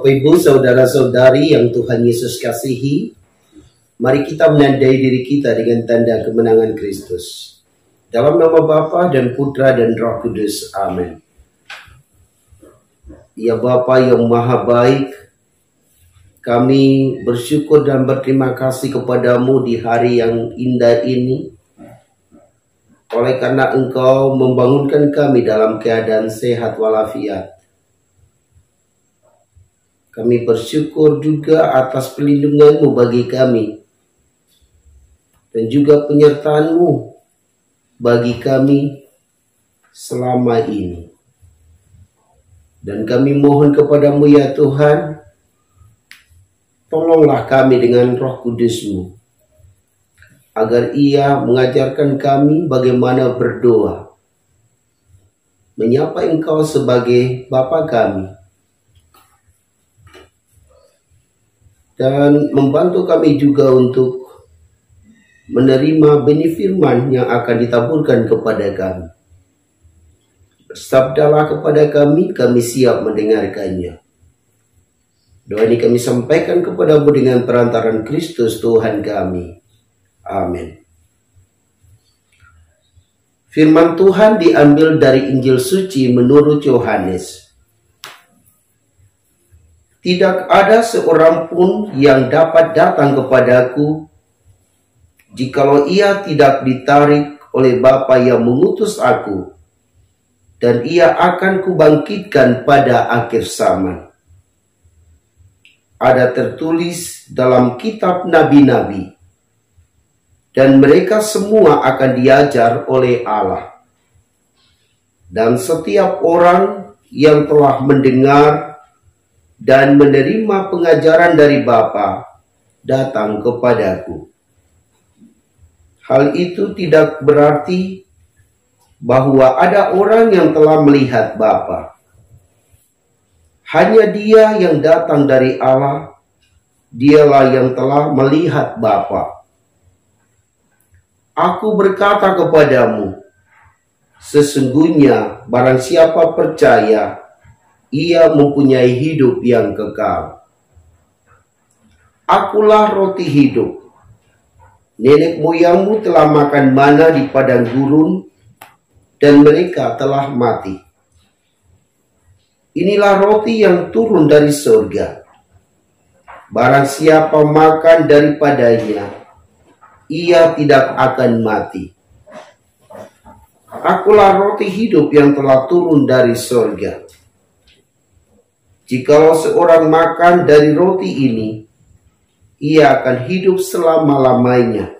Bapak Ibu, saudara-saudari yang Tuhan Yesus kasihi, mari kita menandai diri kita dengan tanda kemenangan Kristus. Dalam nama Bapa dan Putra dan Roh Kudus. Amin. Ya Bapa yang Maha Baik, kami bersyukur dan berterima kasih kepadamu di hari yang indah ini. Oleh karena Engkau membangunkan kami dalam keadaan sehat walafiat. Kami bersyukur juga atas perlindungan-Mu bagi kami. Dan juga penyertaan-Mu bagi kami selama ini. Dan kami mohon kepada-Mu ya Tuhan, tolonglah kami dengan Roh Kudus-Mu, agar Ia mengajarkan kami bagaimana berdoa, menyapa Engkau sebagai Bapa kami, dan membantu kami juga untuk menerima benih firman yang akan ditaburkan kepada kami. Bersabdalah kepada kami siap mendengarkannya. Doa ini kami sampaikan kepadamu dengan perantaran Kristus Tuhan kami. Amin. Firman Tuhan diambil dari Injil Suci menurut Yohanes. Tidak ada seorang pun yang dapat datang kepadaku jikalau ia tidak ditarik oleh Bapa yang mengutus aku, dan ia akan kubangkitkan pada akhir zaman. Ada tertulis dalam kitab nabi-nabi, dan mereka semua akan diajar oleh Allah. Dan setiap orang yang telah mendengar dan menerima pengajaran dari Bapa datang kepadaku. Hal itu tidak berarti bahwa ada orang yang telah melihat Bapa. Hanya Dia yang datang dari Allah, Dialah yang telah melihat Bapa. Aku berkata kepadamu, sesungguhnya barang siapa percaya, ia mempunyai hidup yang kekal. Akulah roti hidup. Nenek moyangmu telah makan mana di padang gurun, dan mereka telah mati. Inilah roti yang turun dari surga. Barang siapa makan daripadanya, ia tidak akan mati. Akulah roti hidup yang telah turun dari surga. Jikalau seorang makan dari roti ini, ia akan hidup selama-lamanya.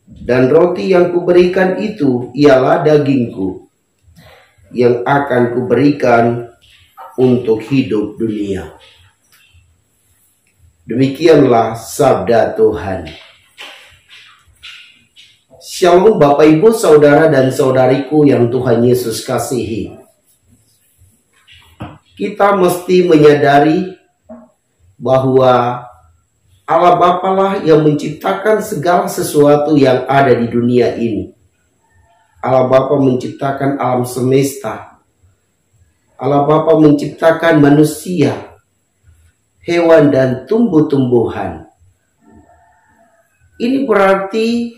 Dan roti yang kuberikan itu ialah dagingku, yang akan kuberikan untuk hidup dunia. Demikianlah sabda Tuhan. Shalom Bapak Ibu, saudara dan saudariku yang Tuhan Yesus kasihi. Kita mesti menyadari bahwa Allah Bapa lah yang menciptakan segala sesuatu yang ada di dunia ini. Allah Bapa menciptakan alam semesta. Allah Bapa menciptakan manusia, hewan dan tumbuh-tumbuhan. Ini berarti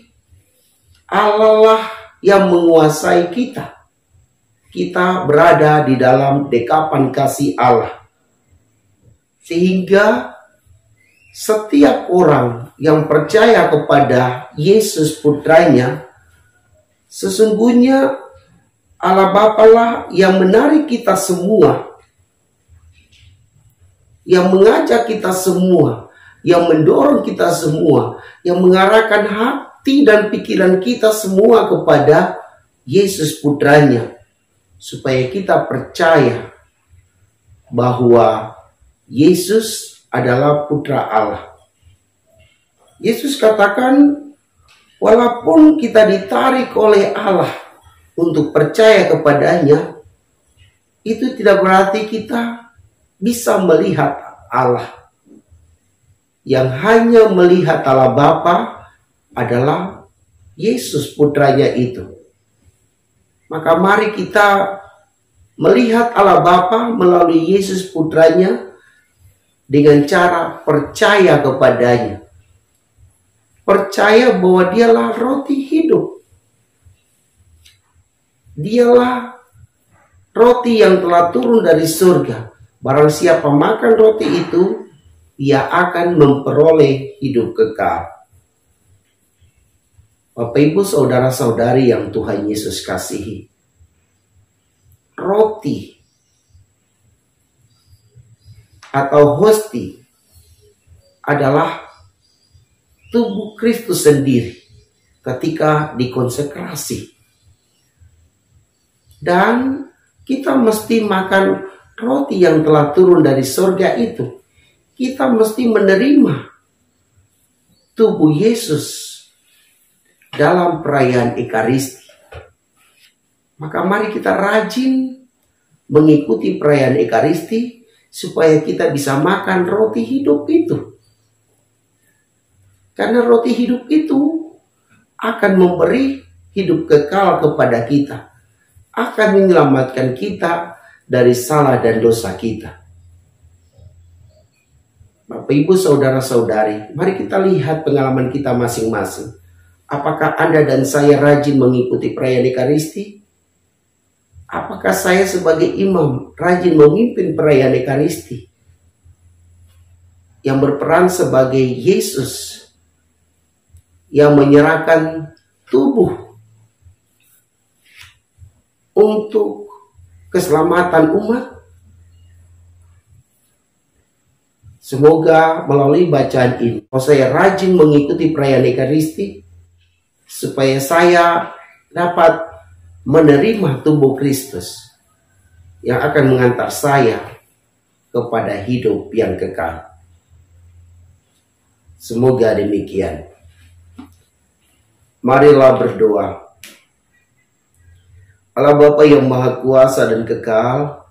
Allah lah yang menguasai kita. Kita berada di dalam dekapan kasih Allah. Sehingga setiap orang yang percaya kepada Yesus Putranya, sesungguhnya Allah Bapa lah yang menarik kita semua, yang mengajak kita semua, yang mendorong kita semua, yang mengarahkan hati dan pikiran kita semua kepada Yesus Putranya, supaya kita percaya bahwa Yesus adalah Putra Allah. Yesus katakan, walaupun kita ditarik oleh Allah untuk percaya kepadanya, itu tidak berarti kita bisa melihat Allah. Yang hanya melihat Allah Bapa adalah Yesus Putranya itu. Maka mari kita melihat Allah Bapa melalui Yesus Putranya, dengan cara percaya kepadanya. Percaya bahwa dialah roti hidup. Dialah roti yang telah turun dari surga. Barang siapa makan roti itu, ia akan memperoleh hidup kekal. Bapak Ibu saudara-saudari yang Tuhan Yesus kasihi. Roti atau hosti adalah tubuh Kristus sendiri ketika dikonsekrasi. Dan kita mesti makan roti yang telah turun dari surga itu. Kita mesti menerima tubuh Yesus dalam perayaan Ekaristi. Maka mari kita rajin mengikuti perayaan Ekaristi supaya kita bisa makan roti hidup itu. Karena roti hidup itu akan memberi hidup kekal kepada kita. Akan menyelamatkan kita dari salah dan dosa kita. Bapak Ibu saudara-saudari, mari kita lihat pengalaman kita masing-masing. Apakah Anda dan saya rajin mengikuti perayaan Ekaristi? Apakah saya sebagai imam rajin memimpin perayaan Ekaristi? Yang berperan sebagai Yesus yang menyerahkan tubuh untuk keselamatan umat. Semoga melalui bacaan ini, saya rajin mengikuti perayaan Ekaristi, supaya saya dapat menerima tubuh Kristus yang akan mengantar saya kepada hidup yang kekal. Semoga demikian. Marilah berdoa. Allah Bapa yang Maha Kuasa dan Kekal,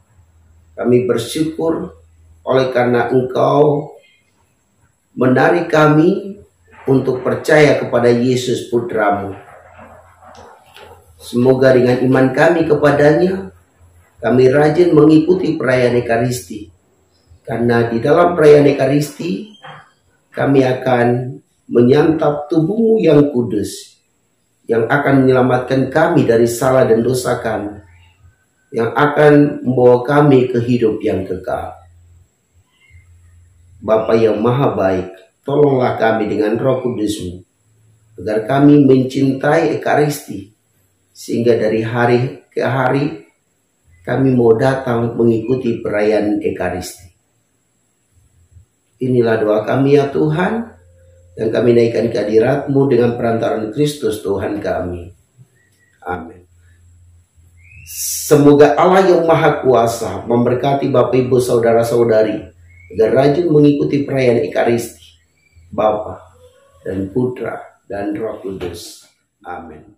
kami bersyukur oleh karena Engkau menarik kami untuk percaya kepada Yesus Putra-Mu. Semoga dengan iman kami kepadanya, kami rajin mengikuti perayaan Ekaristi. Karena di dalam perayaan Ekaristi, kami akan menyantap tubuh-Mu yang kudus, yang akan menyelamatkan kami dari salah dan dosa kami, yang akan membawa kami ke hidup yang kekal. Bapa yang Maha Baik, tolonglah kami dengan Roh Kudus-Mu, agar kami mencintai Ekaristi, sehingga dari hari ke hari kami mau datang mengikuti perayaan Ekaristi. Inilah doa kami ya Tuhan, dan kami naikkan kehadirat-Mu dengan perantaraan Kristus Tuhan kami. Amin. Semoga Allah yang Maha Kuasa memberkati Bapak Ibu saudara-saudari agar rajin mengikuti perayaan Ekaristi, Bapa dan Putra dan Roh Kudus. Amin.